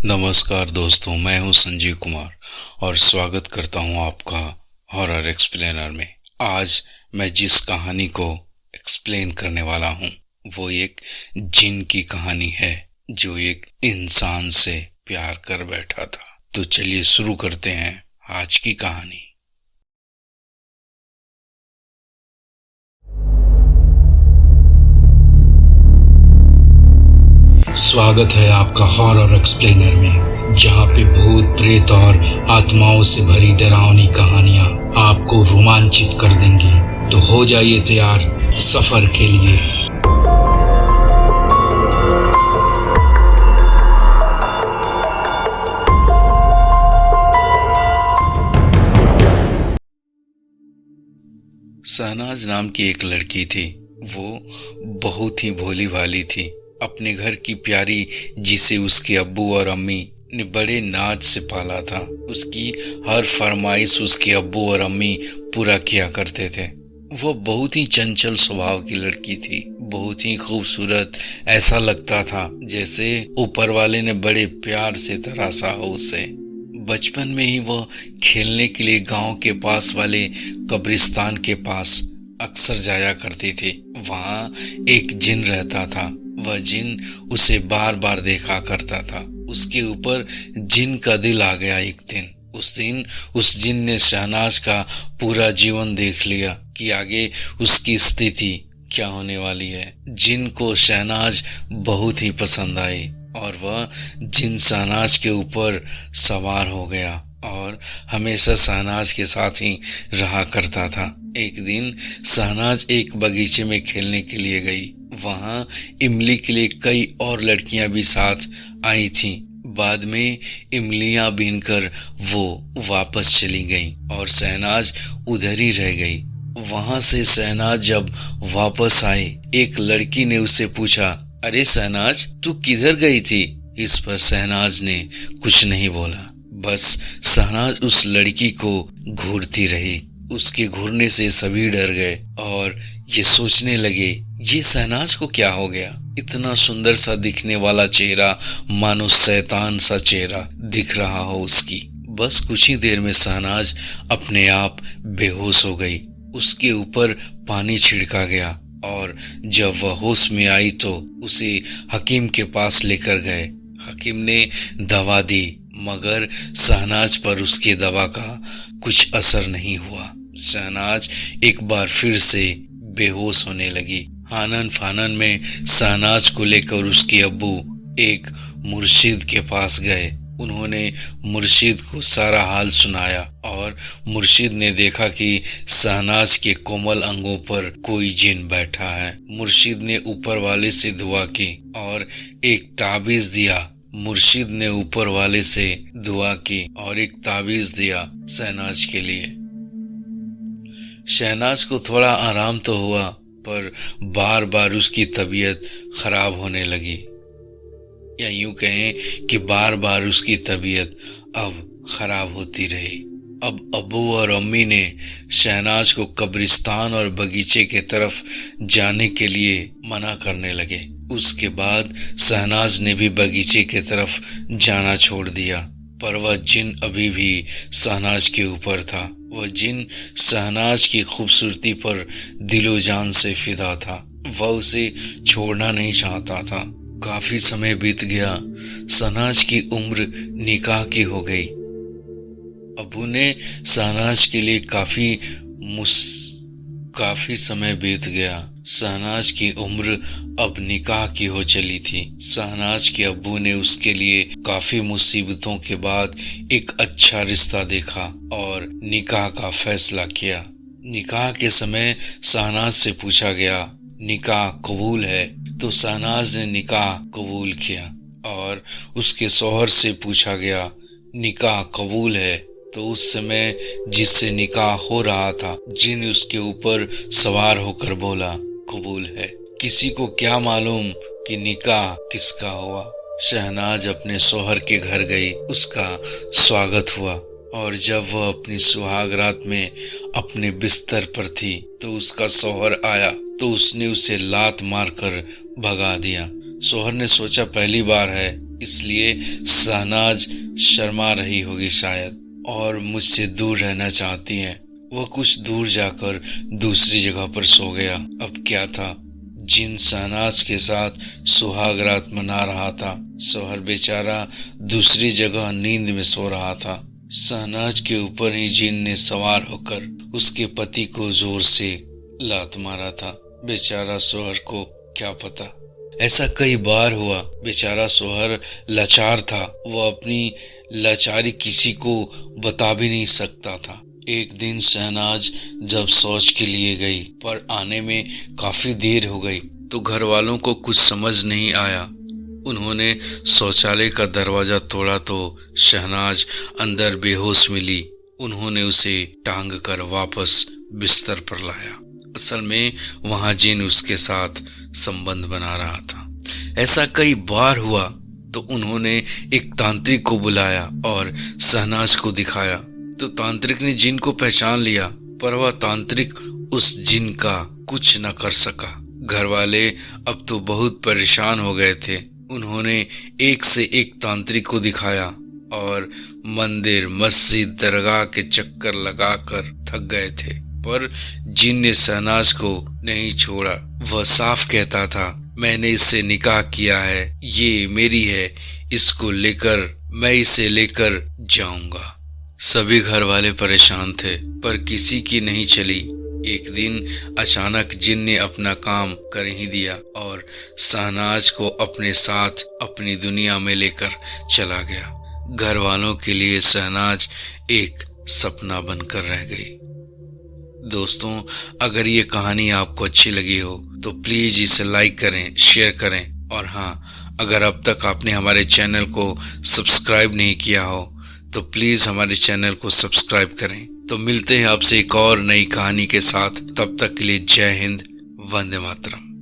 नमस्कार दोस्तों, मैं हूं संजीव कुमार और स्वागत करता हूं आपका हॉरर एक्सप्लेनर में। आज मैं जिस कहानी को एक्सप्लेन करने वाला हूं वो एक जिन की कहानी है जो एक इंसान से प्यार कर बैठा था। तो चलिए शुरू करते हैं आज की कहानी। स्वागत है आपका हॉरर एक्सप्लेनर में, जहां पे भूत प्रेत और आत्माओं से भरी डरावनी कहानियां आपको रोमांचित कर देंगी। तो हो जाइए तैयार सफर के लिए। शहनाज नाम की एक लड़की थी। वो बहुत ही भोली भाली थी। अपने घर की प्यारी, जिसे उसके अब्बू और अम्मी ने बड़े नाज से पाला था, उसकी हर फरमाइश उसके अब्बू और अम्मी पूरा किया करते थे। वो बहुत ही चंचल स्वभाव की लड़की थी, बहुत ही खूबसूरत। ऐसा लगता था जैसे ऊपर वाले ने बड़े प्यार से तराशा हो उसे। बचपन में ही वह खेलने के लिए गांव के पास वाले कब्रिस्तान के पास अक्सर जाया करती थी। वहां एक जिन रहता था। वह जिन उसे बार बार देखा करता था। उसके ऊपर जिन का दिल आ गया एक दिन। उस दिन उस जिन ने शहनाज का पूरा जीवन देख लिया कि आगे उसकी स्थिति क्या होने वाली है। जिन को शहनाज बहुत ही पसंद आई और वह जिन शहनाज के ऊपर सवार हो गया और हमेशा शहनाज के साथ ही रहा करता था। एक दिन शहनाज एक बगीचे में खेलने के लिए गई। वहां इमली के लिए कई और लड़कियां भी साथ आई थीं। बाद में इमलियां बीनकर वो वापस चली गईं और शहनाज उधर ही रह गई। वहां से शहनाज जब वापस आई, एक लड़की ने उससे पूछा, अरे शहनाज, तू किधर गई थी? इस पर शहनाज ने कुछ नहीं बोला। बस शहनाज उस लड़की को घूरती रही। उसके घूरने से सभी डर गए और ये सोचने लगे, ये शहनाज को क्या हो गया? इतना सुंदर सा दिखने वाला चेहरा, मानो शैतान सा चेहरा दिख रहा हो उसकी। बस कुछ ही देर में शहनाज अपने आप बेहोश हो गई। उसके ऊपर पानी छिड़का गया और जब वह होश में आई तो उसे हकीम के पास लेकर गए। हकीम ने दवा दी, मगर शहनाज पर उसके दवा का कुछ असर नहीं हुआ। शहनाज एक बार फिर से बेहोश होने लगी। आनन फानन में शहनाज को लेकर उसके अब्बू एक मुर्शिद के पास गए। उन्होंने मुर्शिद को सारा हाल सुनाया और मुर्शिद ने देखा कि शहनाज के कोमल अंगों पर कोई जिन बैठा है। मुर्शिद ने ऊपर वाले से दुआ की और एक ताबीज दिया। मुर्शिद ने ऊपर वाले से दुआ की और एक ताबीज दिया शहनाज के लिए। शहनाज को थोड़ा आराम तो हुआ, पर बार बार उसकी तबीयत खराब होने लगी, या यूं कहें कि बार बार उसकी तबीयत अब खराब होती रही। अब अब्बू और अम्मी ने शहनाज को कब्रिस्तान और बगीचे के तरफ जाने के लिए मना करने लगे। उसके बाद शहनाज ने भी बगीचे के तरफ जाना छोड़ दिया, पर वह जिन अभी भी शहनाज के ऊपर था। वह जिन शहनाज की खूबसूरती पर दिलो जान से फिदा था। वह उसे छोड़ना नहीं चाहता था। काफी समय बीत गया। शहनाज की उम्र निकाह की हो गई। अबू ने शहनाज के लिए काफी समय बीत गया। शहनाज की उम्र अब निकाह की हो चली थी। शहनाज के अब्बू ने उसके लिए काफी मुसीबतों के बाद एक अच्छा रिश्ता देखा और निकाह का फैसला किया। निकाह के समय शहनाज से पूछा गया, निकाह कबूल है? तो शहनाज ने निकाह कबूल किया। और उसके शौहर से पूछा गया, निकाह कबूल है? तो उस समय जिससे निकाह हो रहा था, जिन उसके ऊपर सवार होकर बोला, कबूल है। किसी को क्या मालूम कि निकाह किसका हुआ। शहनाज अपने शौहर के घर गई। उसका स्वागत हुआ और जब वह अपनी सुहाग रात में अपने बिस्तर पर थी तो उसका शौहर आया तो उसने उसे लात मारकर भगा दिया। शौहर ने सोचा पहली बार है, इसलिए शहनाज शर्मा रही होगी शायद और मुझसे दूर रहना चाहती हैं। वह कुछ दूर जाकर दूसरी जगह पर सो गया। अब क्या था, जिन शहनाज के साथ सुहाग रात मना रहा था, शौहर बेचारा दूसरी जगह नींद में सो रहा था। शहनाज के ऊपर ही जिन ने सवार होकर उसके पति को जोर से लात मारा था। बेचारा शौहर को क्या पता। ऐसा कई बार हुआ। बेचारा शौहर लाचार था, वह अपनी लाचारी किसी को बता भी नहीं सकता था। एक दिन शहनाज जब शौच के लिए गई पर आने में काफी देर हो गई तो घर वालों को कुछ समझ नहीं आया। उन्होंने शौचालय का दरवाजा तोड़ा तो शहनाज अंदर बेहोश मिली। उन्होंने उसे टांग कर वापस बिस्तर पर लाया। असल में वहां जिन उसके साथ संबंध बना रहा था। ऐसा कई बार हुआ तो उन्होंने एक तांत्रिक को बुलाया और शहनाज को दिखाया तो तांत्रिक ने जिन को पहचान लिया, पर वह तांत्रिक उस जिन का कुछ न कर सका। घर वाले अब तो बहुत परेशान हो गए थे। उन्होंने एक से एक तांत्रिक को दिखाया और मंदिर, मस्जिद, दरगाह के चक्कर लगाकर थक गए थे, पर जिन ने शहनाज को नहीं छोड़ा। वह साफ कहता था, मैंने इससे निकाह किया है, ये मेरी है, इसको लेकर मैं इसे लेकर जाऊंगा। सभी घर वाले परेशान थे पर किसी की नहीं चली। एक दिन अचानक जिन ने अपना काम कर ही दिया और शहनाज को अपने साथ अपनी दुनिया में लेकर चला गया। घर वालों के लिए शहनाज एक सपना बनकर रह गई। दोस्तों, अगर ये कहानी आपको अच्छी लगी हो तो प्लीज इसे लाइक करें, शेयर करें और हाँ, अगर अब तक आपने हमारे चैनल को सब्सक्राइब नहीं किया हो तो प्लीज हमारे चैनल को सब्सक्राइब करें। तो मिलते हैं आपसे एक और नई कहानी के साथ। तब तक के लिए जय हिंद, वंदे मातरम।